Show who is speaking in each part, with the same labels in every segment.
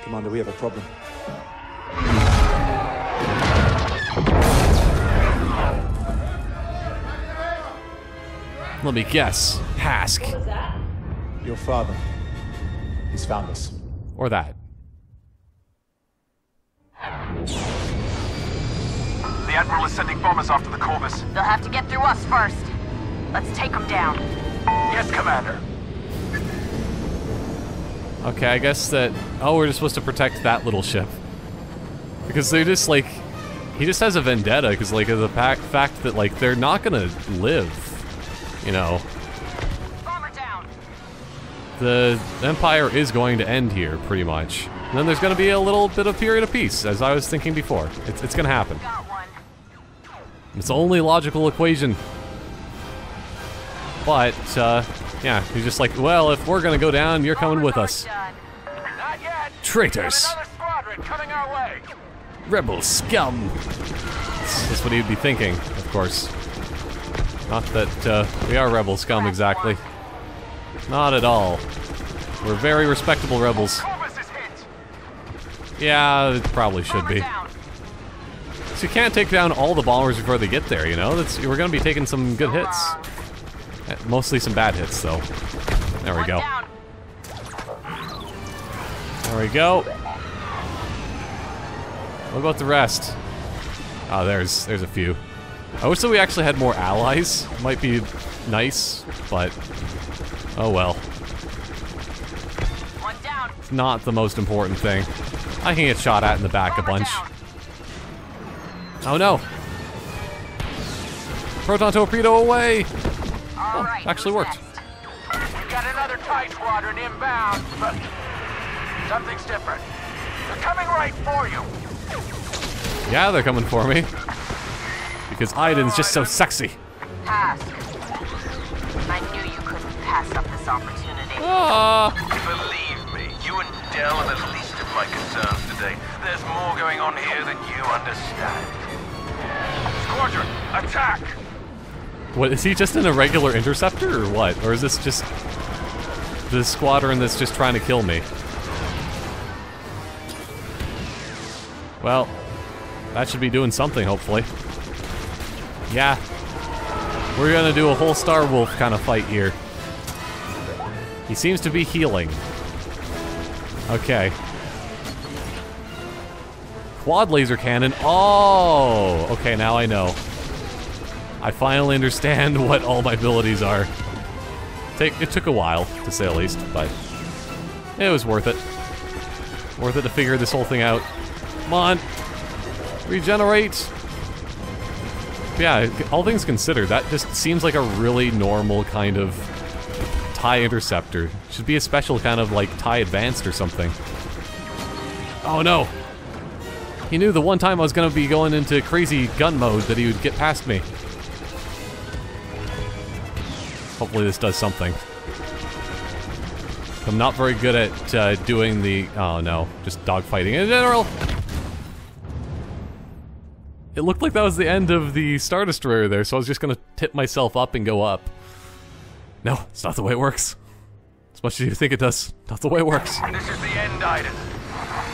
Speaker 1: Commander, we have a problem.
Speaker 2: Let me guess. Hask.
Speaker 3: What was that?
Speaker 1: Your father. He's found us.
Speaker 2: Or that.
Speaker 4: The Admiral is sending bombers after the Corvus.
Speaker 5: They'll have to get through us first. Let's take them down.
Speaker 4: Yes, Commander.
Speaker 2: Okay, I guess that... Oh, we're just supposed to protect that little ship. Because they're just, like... He just has a vendetta, because, like, of the fact that, like, they're not gonna live. You know.
Speaker 5: Bomber down.
Speaker 2: The Empire is going to end here, pretty much. And then there's gonna be a little bit of period of peace, as I was thinking before. It's gonna happen.
Speaker 5: Got one.
Speaker 2: It's the only logical equation. But, yeah, he's just like, well, if we're gonna go down, you're coming with us.
Speaker 5: Done.
Speaker 4: Not yet.
Speaker 2: Traitors!
Speaker 4: Another squadron coming our way.
Speaker 2: Rebel scum! That's what he'd be thinking, of course. Not that, we are rebel scum exactly. Not at all. We're very respectable rebels.
Speaker 4: Corvus is hit.
Speaker 2: Yeah, it probably should
Speaker 5: Bomber
Speaker 2: be.
Speaker 5: down.
Speaker 2: So you can't take down all the bombers before they get there, you know? We're gonna be taking some good hits. Mostly some bad hits, though. There we
Speaker 5: One
Speaker 2: go.
Speaker 5: down.
Speaker 2: There we go. What about the rest? Oh, there's a few. I wish that we actually had more allies. Might be nice, but oh well.
Speaker 5: One down.
Speaker 2: It's not the most important thing. I can get shot at in the back a
Speaker 5: Bomber
Speaker 2: bunch.
Speaker 5: down.
Speaker 2: Oh no! Proton torpedo away!
Speaker 5: All right,
Speaker 2: actually
Speaker 5: who's
Speaker 2: worked.
Speaker 5: next?
Speaker 4: We've got another TIE squadron inbound, but something's different. They're coming right for you.
Speaker 2: Yeah, they're coming for me. Because Iden's just so sexy.
Speaker 5: Pass. I knew you couldn't pass up this opportunity.
Speaker 4: Believe me, you and Del are the least of my concerns today. There's more going on here than you understand. Squadron, attack!
Speaker 2: What, is he just an irregular interceptor or what? Or is this just the squadron that's just trying to kill me? Well, that should be doing something, hopefully. Yeah. We're gonna do a whole Star Wolf kind of fight here. He seems to be healing. Okay. Quad laser cannon. Oh! Okay, now I know. I finally understand what all my abilities are. It took a while, to say the least, but it was worth it. Worth it to figure this whole thing out. Come on! Regenerate! Yeah, all things considered, that just seems like a really normal kind of TIE interceptor. Should be a special kind of, like, TIE advanced or something. Oh no! He knew the one time I was gonna be going into crazy gun mode that he would get past me. Hopefully this does something. I'm not very good at doing the... Oh no, just dogfighting in general! It looked like that was the end of the Star Destroyer there, so I was just gonna tip myself up and go up. No, it's not the way it works. As much as you think it does, not the way it works.
Speaker 4: This is the end, Iden.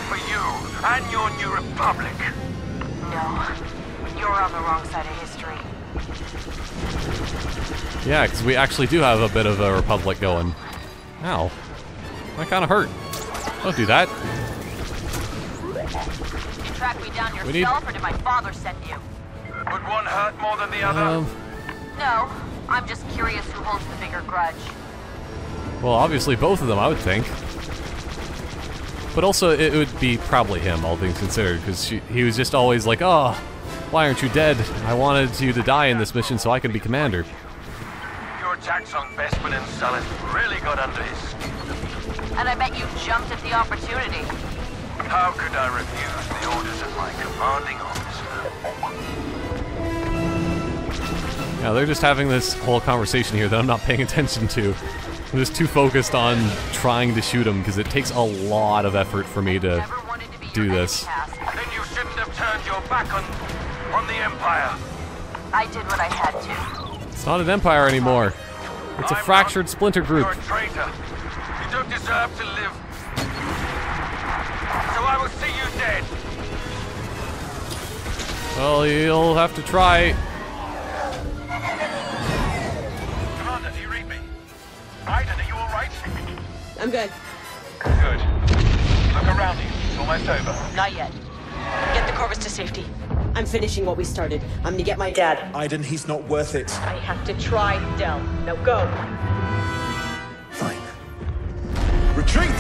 Speaker 4: For you and your new republic.
Speaker 5: No, you're on the wrong side of history.
Speaker 2: Yeah, because we actually do have a bit of a republic going. Ow. That kind of hurt. Don't do that.
Speaker 5: Did you track me down
Speaker 2: We need-
Speaker 5: yourself, or did my father send you?
Speaker 4: Would one hurt more than the other?
Speaker 5: No, I'm just curious who holds the bigger grudge.
Speaker 2: Well, obviously both of them, I would think. But also, it would be probably him, all things considered, because he was just always like, oh, why aren't you dead? I wanted you to die in this mission so I could be commander.
Speaker 4: Your attacks on Bespin and Sullust really got under his skin.
Speaker 5: And I bet you jumped at the opportunity.
Speaker 4: How could I refuse the orders of my commanding officer?
Speaker 2: Yeah, they're just having this whole conversation here that I'm not paying attention to. I'm just too focused on trying to shoot him, because it takes a lot of effort for me to
Speaker 5: Never wanted to be
Speaker 2: do
Speaker 5: your
Speaker 2: this.
Speaker 5: enemy, Cass.
Speaker 4: Then you shouldn't have turned your back on the Empire.
Speaker 5: I did what I had to.
Speaker 2: It's not an empire anymore. It's a
Speaker 4: I'm
Speaker 2: fractured
Speaker 4: not.
Speaker 2: splinter group.
Speaker 4: You're a traitor. You don't deserve to live.
Speaker 2: Well, you'll have to try.
Speaker 4: Commander, do you read me? Iden, are you alright?
Speaker 3: I'm good.
Speaker 4: Good. Look around you. It's almost over.
Speaker 3: Not yet. Get the Corvus to safety. I'm finishing what we started. I'm gonna get my dad.
Speaker 1: Iden, he's not worth it.
Speaker 3: I have to try, Del. Now go.
Speaker 1: Fine. Retreat!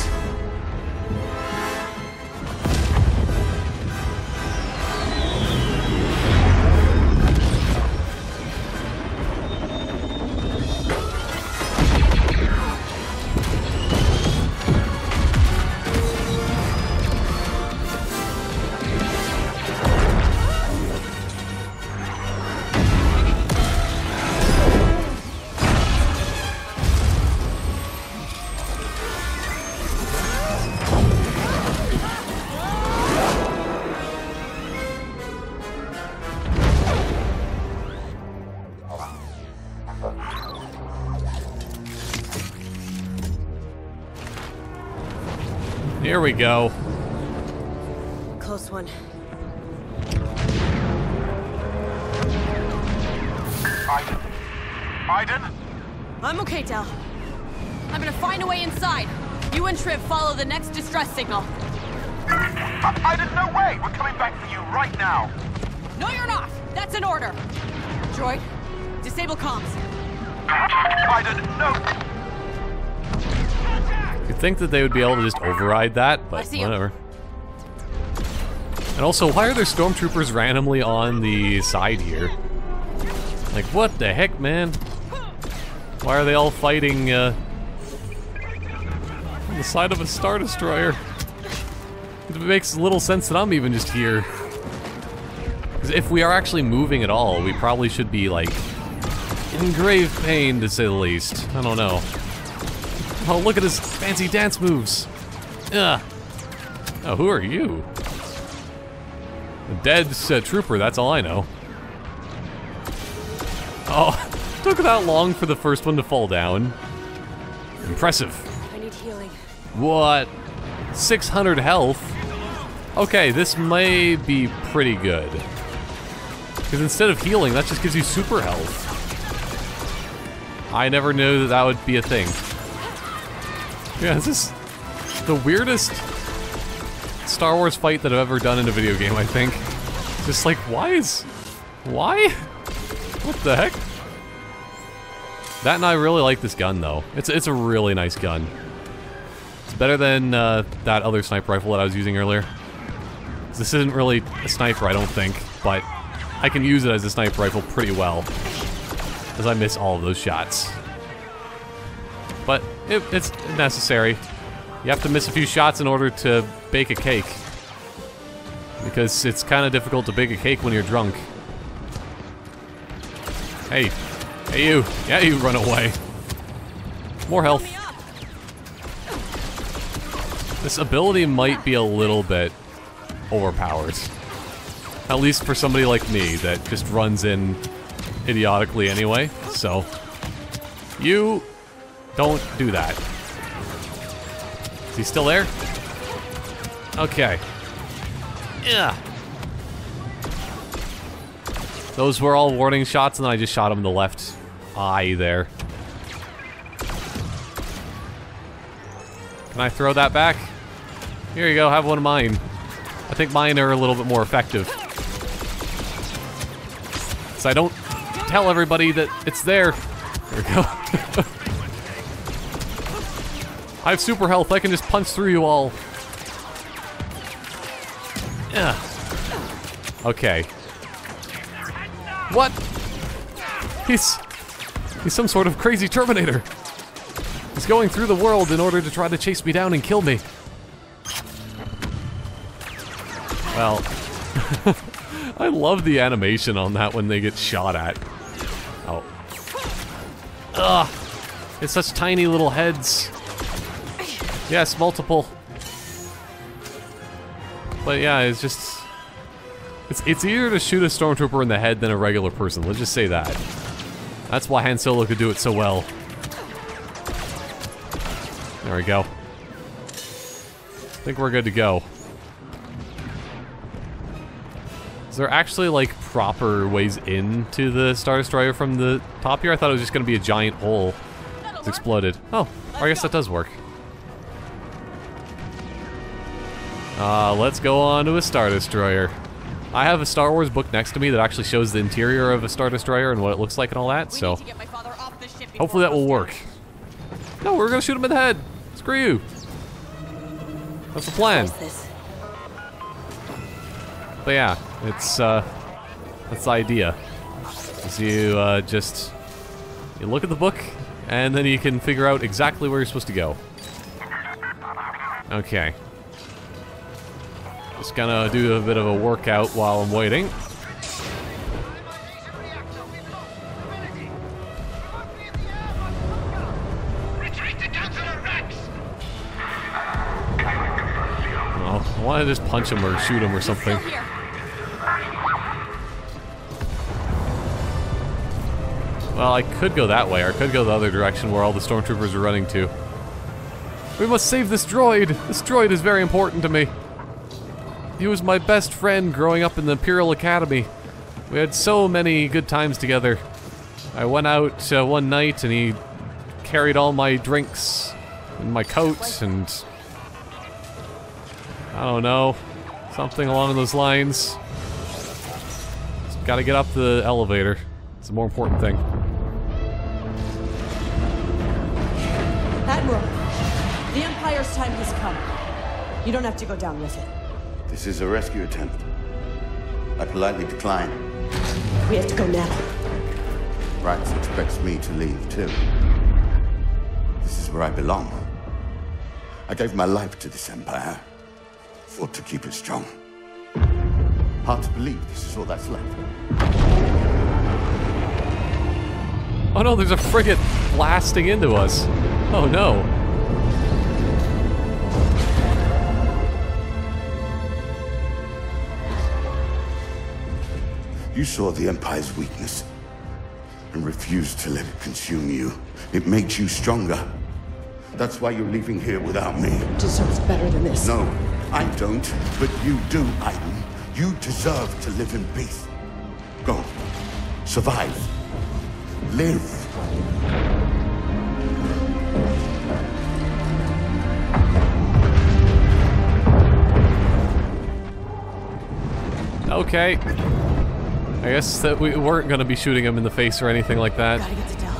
Speaker 2: Here we go.
Speaker 3: Close one.
Speaker 4: Iden? Iden?
Speaker 6: I'm okay, Del. I'm gonna find a way inside. You and Triv follow the next distress signal.
Speaker 4: Iden, no way! We're coming back for you right now.
Speaker 6: No, you're not! That's an order! Droid, disable comms.
Speaker 4: Iden, no!
Speaker 2: You'd think that they would be able to just override that,
Speaker 6: I
Speaker 2: but
Speaker 6: see 'em.
Speaker 2: whatever. And also, why are there stormtroopers randomly on the side here? Like, what the heck, man? Why are they all fighting, on the side of a Star Destroyer? It makes little sense that I'm even just here. 'Cause if we are actually moving at all, we probably should be, like, in grave pain, to say the least. I don't know. Oh, look at his fancy dance moves. Ugh. Oh, who are you? A dead trooper, that's all I know. Oh, took that long for the first one to fall down. Impressive.
Speaker 6: I need healing.
Speaker 2: What? 600 health? Okay, this may be pretty good. Because instead of healing, that just gives you super health. I never knew that that would be a thing. Yeah, this is the weirdest Star Wars fight that I've ever done in a video game, I think. Just like, why? What the heck? That and I really like this gun, though. It's a really nice gun. It's better than that other sniper rifle that I was using earlier. This isn't really a sniper, I don't think, but I can use it as a sniper rifle pretty well, as I miss all of those shots. But it's necessary. You have to miss a few shots in order to bake a cake. Because it's kind of difficult to bake a cake when you're drunk. Hey. Hey, you. Yeah, you run away. More health. This ability might be a little bit overpowered. At least for somebody like me that just runs in idiotically anyway. So, you don't do that. Is he still there? Okay. Yeah. Those were all warning shots, and then I just shot him in the left eye there. Can I throw that back? Here you go, have one of mine. I think mine are a little bit more effective. So I don't tell everybody that it's there. There we go. I have super health, I can just punch through you all. Yeah. Okay. What? He's some sort of crazy Terminator. He's going through the world in order to try to chase me down and kill me. Well, I love the animation on that when they get shot at. Oh. Ugh. It's such tiny little heads. Yes, multiple. But yeah, it's just... It's easier to shoot a Stormtrooper in the head than a regular person, let's just say that. That's why Han Solo could do it so well. There we go. I think we're good to go. Is there actually, like, proper ways into the Star Destroyer from the top here? I thought it was just gonna be a giant hole. It's exploded. Oh, I guess that does work. Let's go on to a Star Destroyer. I have a Star Wars book next to me that actually shows the interior of a Star Destroyer and what it looks like and all that, so hopefully that will work. No, we're gonna shoot him in the head. Screw you. That's the plan. But yeah, it's that's the idea. Is you you look at the book and then you can figure out exactly where you're supposed to go. Okay. Just gonna do a bit of a workout while I'm waiting. Oh, I want to just punch him or shoot him or something. Well, I could go that way, or I could go the other direction where all the Stormtroopers are running to. We must save this droid! This droid is very important to me. He was my best friend growing up in the Imperial Academy. We had so many good times together. I went out one night and he carried all my drinks in my coat and... I don't know. Something along those lines. Just gotta get up the elevator. It's a more important thing.
Speaker 3: Admiral, the Empire's time has come. You don't have to go down with it.
Speaker 7: This is a rescue attempt. I politely decline.
Speaker 3: We have to go now.
Speaker 7: Rax expects me to leave, too. This is where I belong. I gave my life to this Empire. Fought to keep it strong. Hard to believe this is all that's left.
Speaker 2: Oh no, there's a frigate blasting into us. Oh no.
Speaker 7: You saw the Empire's weakness and refused to let it consume you. It makes you stronger. That's why you're leaving here without me.
Speaker 3: Deserves better than this.
Speaker 7: No, I don't, but you do, Iden. You deserve to live in peace. Go. Survive. Live.
Speaker 2: Okay. I guess that we weren't gonna be shooting him in the face or anything like that.
Speaker 6: Gotta get to Del.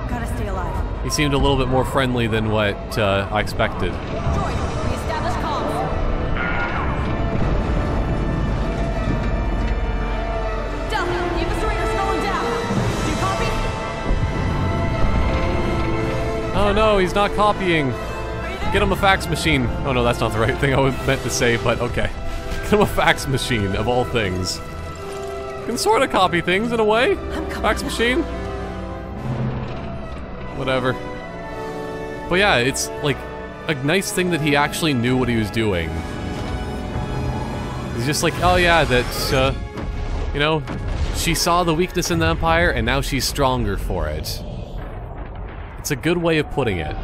Speaker 6: Gotta stay alive.
Speaker 2: He seemed a little bit more friendly than what I expected.
Speaker 6: Droid, reestablish comms. Del, the eviscerator's going down. Do you copy?
Speaker 2: Oh no, he's not copying. Get him a fax machine. Oh no, that's not the right thing I meant to say, but okay. Get him a fax machine, of all things. Can sort of copy things in a way. Fax machine. Whatever. But yeah, it's like a nice thing that he actually knew what he was doing. He's just like, oh yeah, that, you know, she saw the weakness in the Empire and now she's stronger for it. It's a good way of putting it.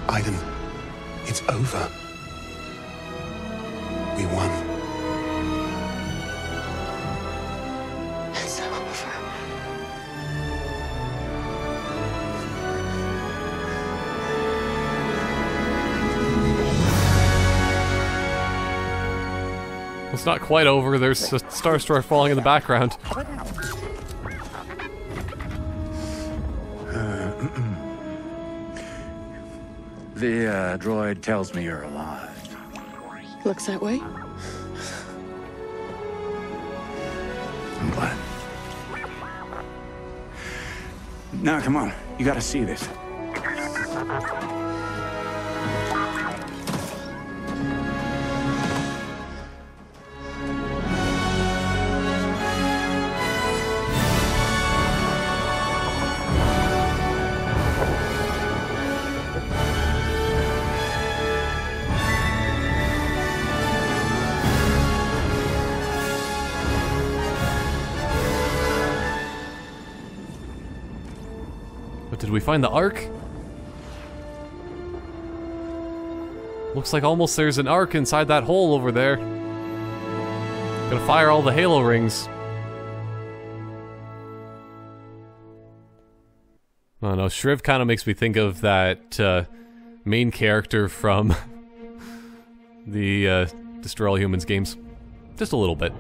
Speaker 1: Iden, it's over. We won.
Speaker 3: It's over.
Speaker 2: It's not quite over. There's a Star Destroyer falling in the background.
Speaker 8: The droid tells me you're alive.
Speaker 3: Looks that way.
Speaker 8: I'm glad. Now, come on. You gotta see this.
Speaker 2: But did we find the Ark? Looks like almost there's an Ark inside that hole over there. Gonna fire all the Halo rings. I don't know, Shriv kind of makes me think of that main character from the Destroy All Humans games. Just a little bit.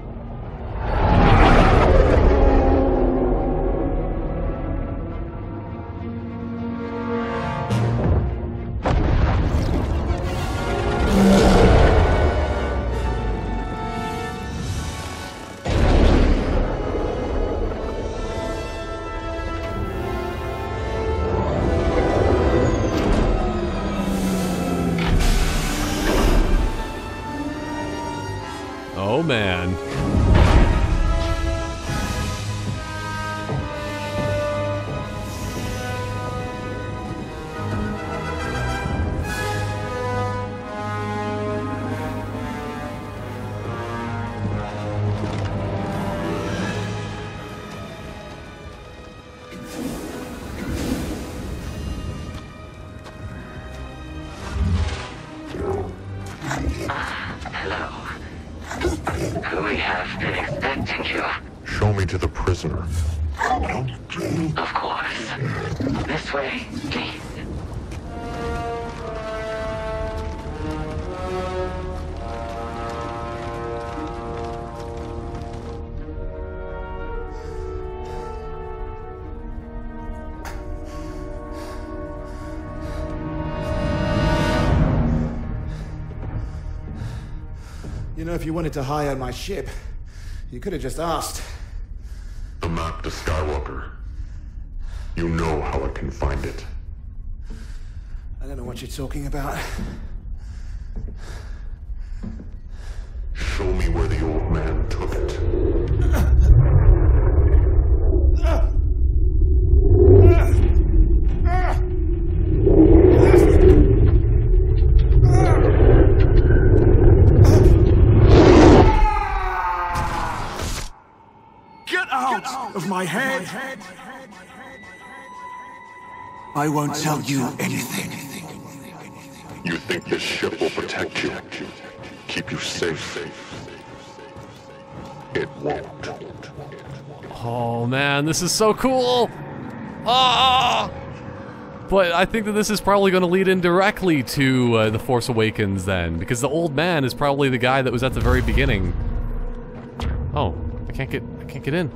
Speaker 2: Oh man.
Speaker 9: We have been expecting you.
Speaker 1: Show me to the prisoner.
Speaker 9: Of course. This way, please.
Speaker 10: You know, if you wanted to hire my ship, you could have just asked.
Speaker 1: The map to Skywalker. You know how I can find it.
Speaker 10: I don't know what you're talking about.
Speaker 1: Show me where the old man took it.
Speaker 10: Of my head. I won't tell you anything.
Speaker 1: You think this ship will protect you, keep you safe? It won't.
Speaker 2: Oh man, this is so cool! Ah! But I think that this is probably going to lead indirectly to The Force Awakens then, because the old man is probably the guy that was at the very beginning. Oh, I can't get in.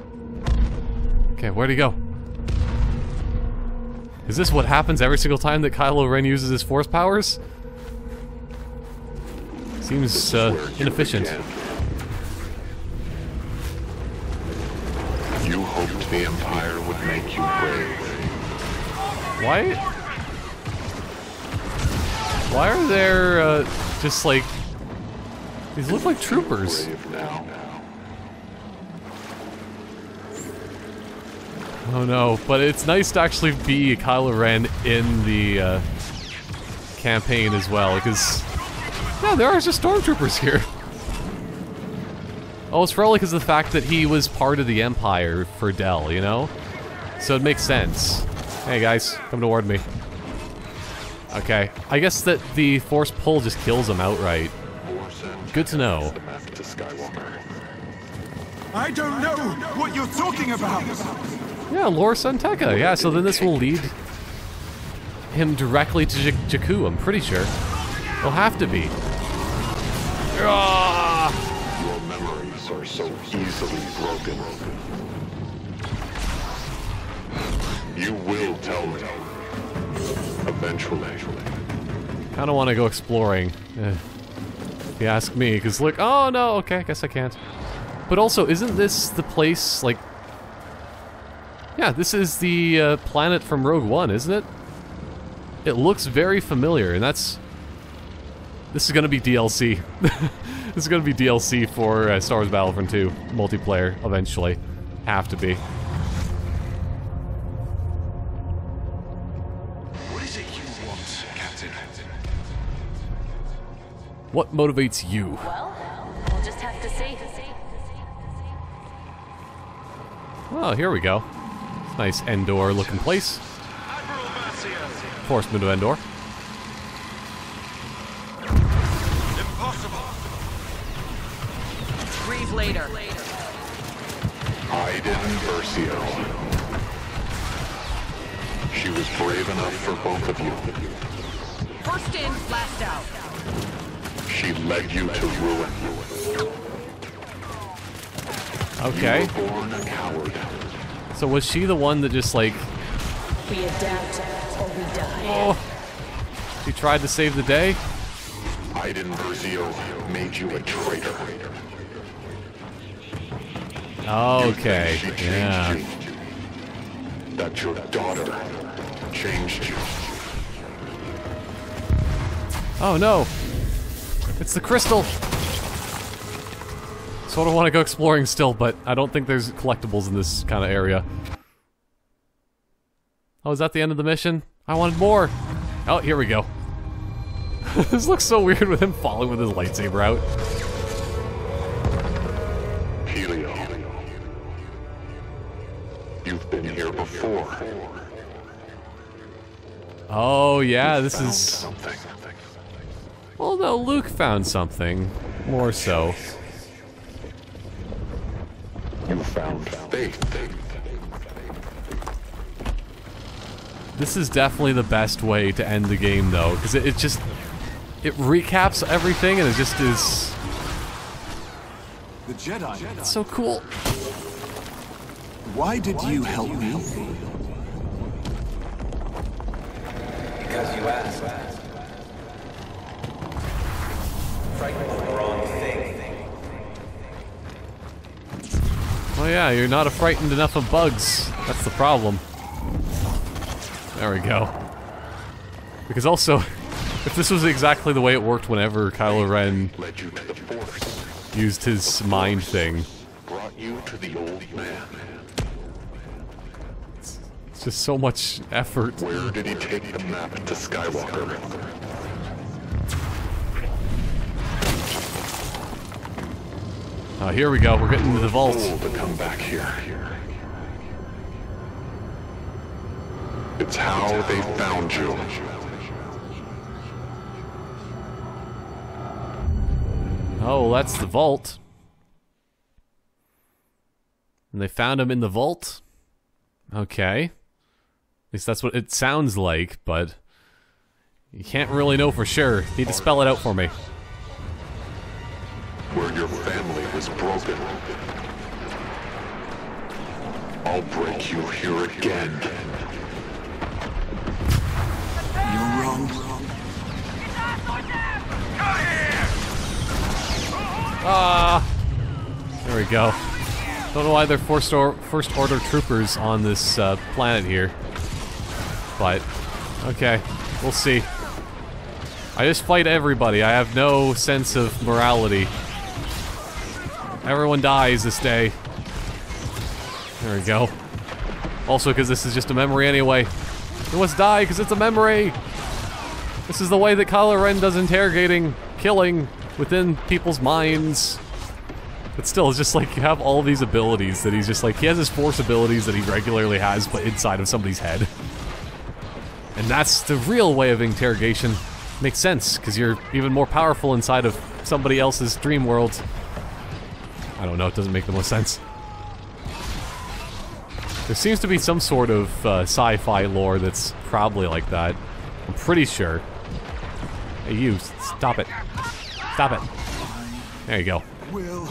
Speaker 2: Okay, where'd he go? Is this what happens every single time that Kylo Ren uses his Force powers? Seems inefficient.
Speaker 1: You hoped the Empire would make you brave.
Speaker 2: Why are there just like these look like troopers? Oh no, but it's nice to actually be Kylo Ren in the campaign as well, because yeah, there are just stormtroopers here. Oh, it's probably because of the fact that he was part of the Empire for Del, you know? So it makes sense. Hey guys, come toward me. Okay, I guess that the Force pull just kills him outright. Good to know.
Speaker 10: I don't know what you're talking about.
Speaker 2: Yeah, Lor San Tekka. Yeah, so then this will lead him directly to Jakku, I'm pretty sure. It'll have to be.
Speaker 1: Your memories are so easily broken. You will tell me. Eventually.
Speaker 2: Kinda wanna go exploring. If you ask me, because look, oh no, okay, I guess I can't. But also, isn't this the place, like... Yeah, this is the planet from Rogue One, isn't it? It looks very familiar, and that's... This is gonna be DLC. This is gonna be DLC for Star Wars Battlefront II multiplayer, eventually. Have to be.
Speaker 1: What is it you want, Captain?
Speaker 2: What motivates you?
Speaker 6: Well, we'll just have to see.
Speaker 2: Oh, here we go. Nice Endor looking place.
Speaker 4: I
Speaker 2: Force Mundo Endor.
Speaker 4: Impossible.
Speaker 6: Breathe later.
Speaker 1: Iden Versio. She was brave enough for both of you.
Speaker 6: First in, last out.
Speaker 1: She led you to ruin.
Speaker 2: Okay.
Speaker 1: You were born a coward.
Speaker 2: So was she the one that just like...
Speaker 3: We adapt or we die.
Speaker 2: Oh. She tried to save the day?
Speaker 1: Iden Versio made you a traitor.
Speaker 2: Okay,
Speaker 1: She changed
Speaker 2: yeah.
Speaker 1: you. That your daughter changed you.
Speaker 2: Oh no! It's the crystal! Sort of want to go exploring still, but I don't think there's collectibles in this kind of area. Oh, is that the end of the mission? I wanted more! Oh, here we go. This looks so weird with him falling with his lightsaber out.
Speaker 1: Helio. You've been here before.
Speaker 2: Oh yeah, this
Speaker 1: Found
Speaker 2: is...
Speaker 1: something.
Speaker 2: Well, no, Luke found something. More so.
Speaker 1: You found faith.
Speaker 2: This is definitely the best way to end the game, though, because it just... It recaps everything, and it just is...
Speaker 11: The Jedi.
Speaker 2: It's so cool.
Speaker 11: Why did you help me?
Speaker 12: Because you asked. Frightened of the wrong thing.
Speaker 2: Oh yeah, you're not frightened enough of bugs. That's the problem. There we go. Because also, if this was exactly the way it worked whenever Kylo Ren
Speaker 1: Led you to the Force.
Speaker 2: used his mind thing,
Speaker 1: Brought you to the old man.
Speaker 2: it's just so much effort.
Speaker 1: Where did he take the map to Skywalker?
Speaker 2: Oh, here we go. We're getting into the vault.
Speaker 1: Fool to come back here. It's how they found you.
Speaker 2: Oh, that's the vault. And they found him in the vault? Okay. At least that's what it sounds like, but... You can't really know for sure. You need to spell it out for me.
Speaker 1: Where your family was broken. I'll break you here again.
Speaker 11: You're wrong.
Speaker 2: Ah! There we go. Don't know why they're first order troopers on this planet here. But, okay. We'll see. I just fight everybody. I have no sense of morality. Everyone dies this day. There we go. Also, because this is just a memory anyway. Who must die because it's a memory? This is the way that Kylo Ren does interrogating, killing within people's minds. But still, it's just like you have all these abilities that he's just like, he has his Force abilities that he regularly has, but inside of somebody's head. And that's the real way of interrogation. Makes sense, because you're even more powerful inside of somebody else's dream world. I don't know, it doesn't make the most sense. There seems to be some sort of sci-fi lore that's probably like that. I'm pretty sure. Hey, you, stop it. Stop it. There you go.
Speaker 11: Will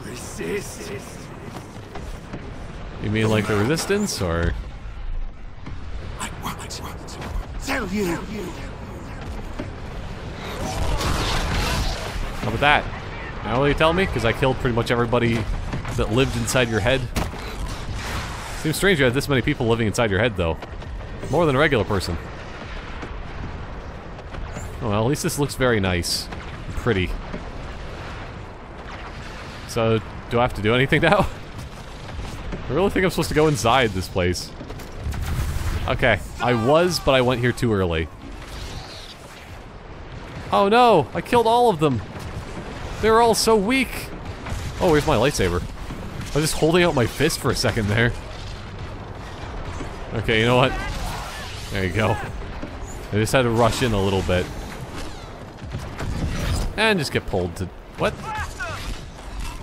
Speaker 11: resist.
Speaker 2: You mean like the Resistance, or...?
Speaker 11: I won't tell you.
Speaker 2: How about that? Now will you tell me? Because I killed pretty much everybody that lived inside your head. Seems strange you have this many people living inside your head, though. More than a regular person. Oh, well, at least this looks very nice. And pretty. So, do I have to do anything now? I really think I'm supposed to go inside this place. Okay, I was, but I went here too early. Oh no! I killed all of them! They were all so weak! Oh, where's my lightsaber? I was just holding out my fist for a second there. Okay, you know what? There you go. I just had to rush in a little bit. And just get pulled to... What?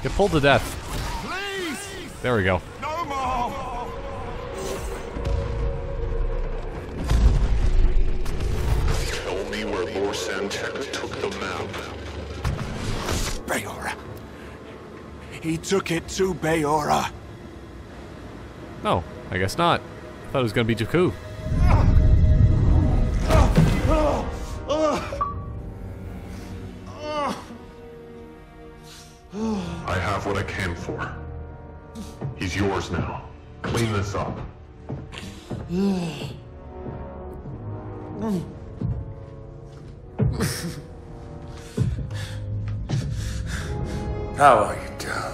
Speaker 2: Get pulled to death. There we go.
Speaker 11: No more!
Speaker 1: Tell me where Lord Santek took the map.
Speaker 11: Bayora. He took it to Bayora.
Speaker 2: No, I guess not. I thought it was gonna be Jakku.
Speaker 1: I have what I came for. He's yours now. Clean this up.
Speaker 11: How are you, Del?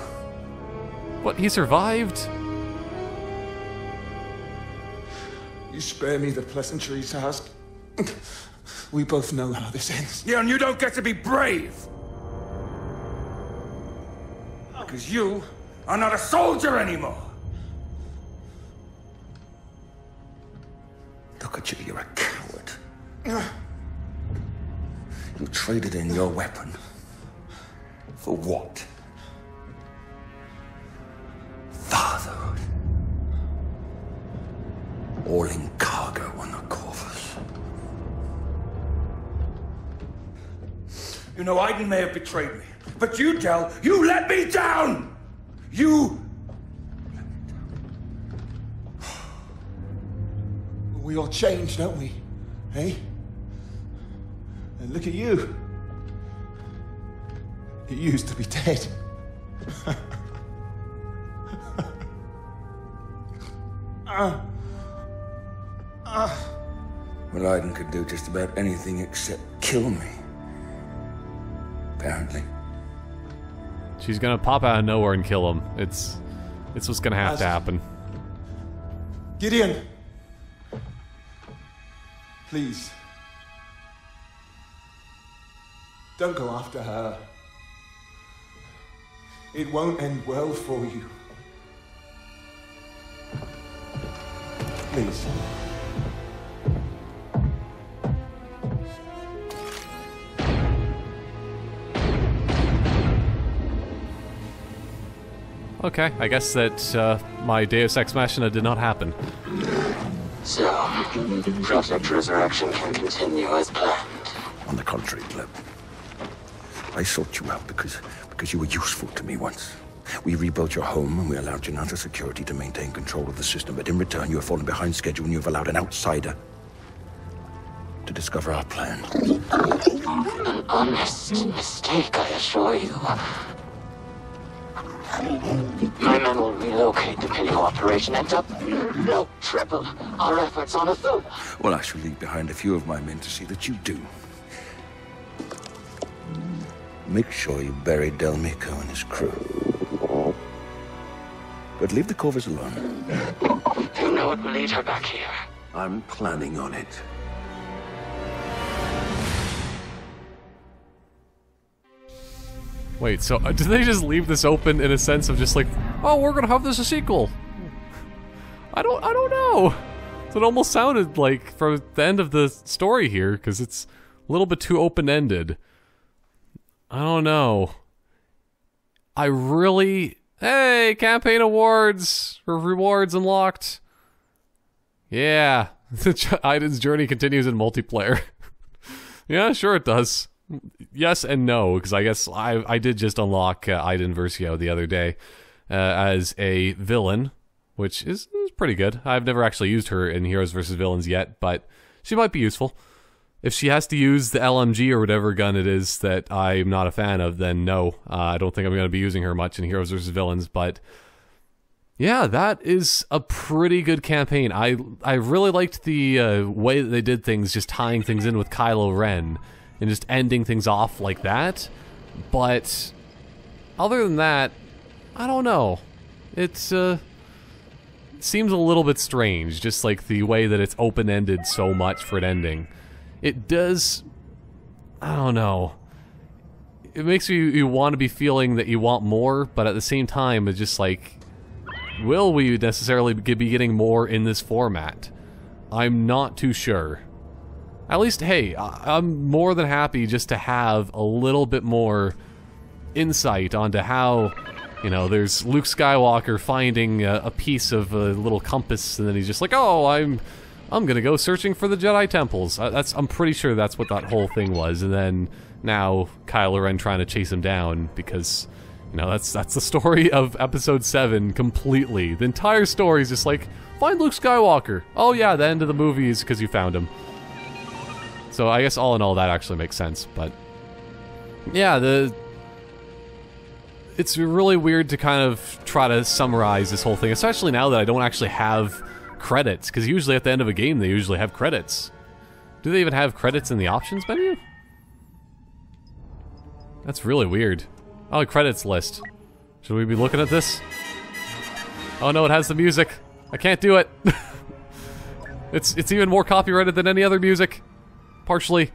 Speaker 2: What, he survived?
Speaker 10: You spare me the pleasantries, task. We both know how this ends.
Speaker 11: Yeah, and you don't get to be brave! Because you are not a soldier anymore! Look at you, you're a coward. You traded in your weapon. For what? Fatherhood. All in cargo on the Corvus. You know, Iden may have betrayed me, but you, Del, you let me down! You...
Speaker 10: We all change, don't we? Hey? And look at you. You used to be dead.
Speaker 11: Well, Iden could do just about anything except kill me. Apparently.
Speaker 2: She's gonna pop out of nowhere and kill him. It's what's gonna have to happen.
Speaker 10: Gideon! Please. Don't go after her. It won't end well for you. Please.
Speaker 2: Okay, I guess that my Deus Ex Machina did not happen.
Speaker 9: So, Project Resurrection can continue as planned.
Speaker 11: On the contrary, Gleb. I sought you out because you were useful to me once. We rebuilt your home and we allowed Janata Security to maintain control of the system, but in return you have fallen behind schedule and you have allowed an outsider to discover our plan.
Speaker 9: An honest mistake, I assure you. My men will relocate the Pilio operation and no, triple our efforts on Athula.
Speaker 11: Well, I shall leave behind a few of my men to see that you do. Make sure you bury Del Mico and his crew. But leave the Corvus alone.
Speaker 9: You know it will lead her back here.
Speaker 11: I'm planning on it.
Speaker 2: Wait, so did they just leave this open in a sense of just like, oh, we're gonna have this a sequel? I don't know. So it almost sounded like from the end of the story here, because it's a little bit too open-ended. I don't know. I really... Hey, campaign awards! Or rewards unlocked. Yeah. Iden's journey continues in multiplayer. Yeah, sure it does. Yes and no, because I guess I did just unlock Iden Versio the other day as a villain, which is pretty good. I've never actually used her in Heroes vs. Villains yet, but she might be useful. If she has to use the LMG or whatever gun it is that I'm not a fan of, then no. I don't think I'm going to be using her much in Heroes vs. Villains, but yeah, that is a pretty good campaign. I really liked the way that they did things, just tying things in with Kylo Ren and just ending things off like that. But other than that, I don't know. It seems a little bit strange, just like the way that it's open-ended so much for an ending. It does, I don't know. It makes you want to be feeling that you want more, but at the same time, it's just like, will we necessarily be getting more in this format? I'm not too sure. At least, hey, I'm more than happy just to have a little bit more insight onto how, you know, there's Luke Skywalker finding a piece of a little compass, and then he's just like, oh, I'm gonna go searching for the Jedi temples. I'm pretty sure that's what that whole thing was, and then now Kylo Ren trying to chase him down because, you know, that's the story of Episode 7 completely. The entire story is just like, find Luke Skywalker. Oh yeah, the end of the movie is because you found him. So I guess all in all that actually makes sense, but yeah, it's really weird to kind of try to summarize this whole thing, especially now that I don't actually have credits, because usually at the end of a game they usually have credits. Do they even have credits in the options menu? That's really weird. Oh, credits list. Should we be looking at this? Oh no, it has the music. I can't do it. It's even more copyrighted than any other music. Partially.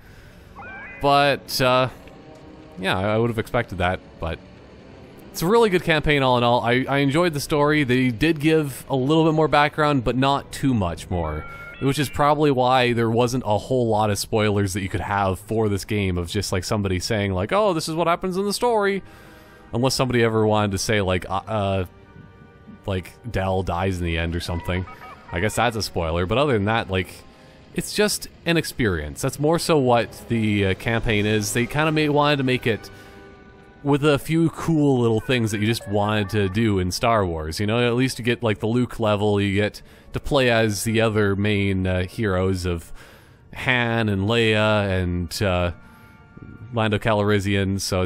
Speaker 2: But, yeah, I would have expected that, but it's a really good campaign all in all. I enjoyed the story. They did give a little bit more background, but not too much more, which is probably why there wasn't a whole lot of spoilers that you could have for this game of just like somebody saying like, oh, this is what happens in the story. Unless somebody ever wanted to say like Del dies in the end or something. I guess that's a spoiler, but other than that, like, it's just an experience. That's more so what the campaign is. They kind of wanted to make it with a few cool little things that you just wanted to do in Star Wars. You know, at least you get like the Luke level, you get to play as the other main heroes of Han and Leia and Lando Calrissian. So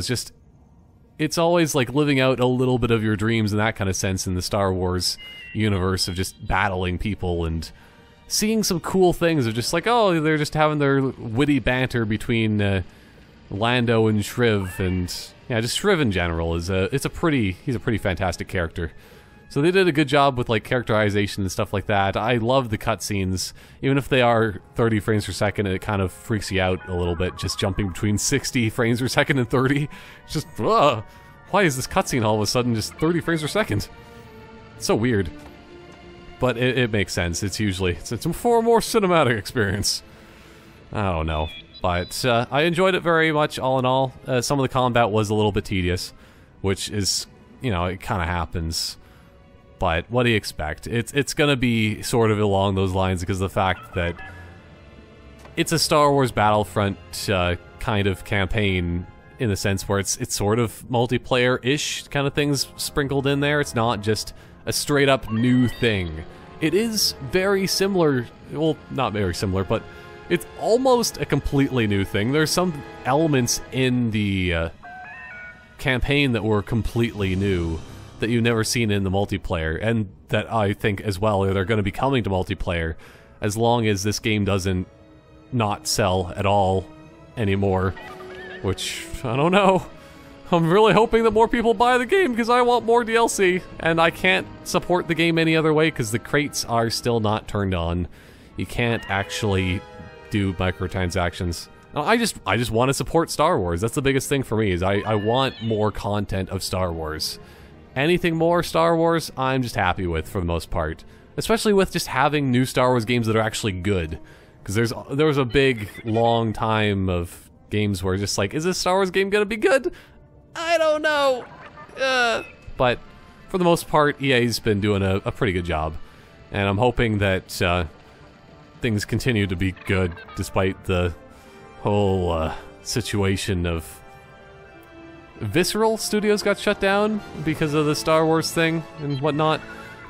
Speaker 2: it's always like living out a little bit of your dreams in that kind of sense in the Star Wars universe of just battling people and seeing some cool things of just like, oh, they're just having their witty banter between Lando and Shriv, and yeah, just Shriv in general is he's a pretty fantastic character. So they did a good job with like characterization and stuff like that. I love the cutscenes, even if they are 30 frames per second. It kind of freaks you out a little bit, just jumping between 60 frames per second and 30. It's just, why is this cutscene all of a sudden just 30 frames per second? It's so weird. But it makes sense. It's usually it's a far more cinematic experience. I don't know. But I enjoyed it very much, all in all. Some of the combat was a little bit tedious, which is, you know, it kind of happens. But what do you expect? It's going to be sort of along those lines because of the fact that it's a Star Wars Battlefront kind of campaign in the sense where it's sort of multiplayer-ish kind of things sprinkled in there. It's not just a straight-up new thing. It is very similar, well, not very similar, but it's almost a completely new thing. There's some elements in the campaign that were completely new that you've never seen in the multiplayer, and that I think as well they're going to be coming to multiplayer as long as this game doesn't not sell at all anymore, which, I don't know. I'm really hoping that more people buy the game because I want more DLC, and I can't support the game any other way because the crates are still not turned on. You can't actually do microtransactions. I just want to support Star Wars. That's the biggest thing for me, is I want more content of Star Wars. Anything more Star Wars, I'm just happy with for the most part. Especially with just having new Star Wars games that are actually good. Because there was a big, long time of games where just like, is this Star Wars game gonna be good? I don't know. But for the most part, EA's been doing a pretty good job. And I'm hoping that things continue to be good despite the whole situation of Visceral Studios got shut down because of the Star Wars thing and whatnot.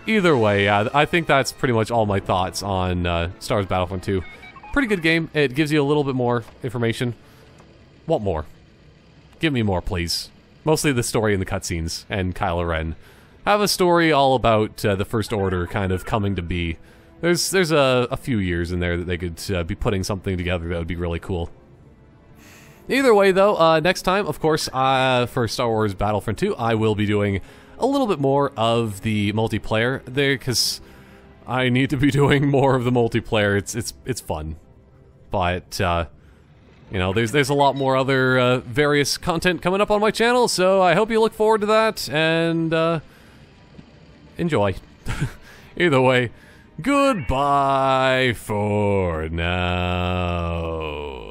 Speaker 2: Either way, yeah, I think that's pretty much all my thoughts on Star Wars Battlefront 2. Pretty good game. It gives you a little bit more information. Want more? Give me more, please. Mostly the story and the cutscenes and Kylo Ren. Have a story all about the First Order kind of coming to be. There's a few years in there that they could be putting something together that would be really cool. Either way, though, next time, of course, for Star Wars Battlefront 2, I will be doing a little bit more of the multiplayer there, because I need to be doing more of the multiplayer. It's fun, but you know, there's a lot more other various content coming up on my channel, so I hope you look forward to that and enjoy. Either way, Goodbye for now.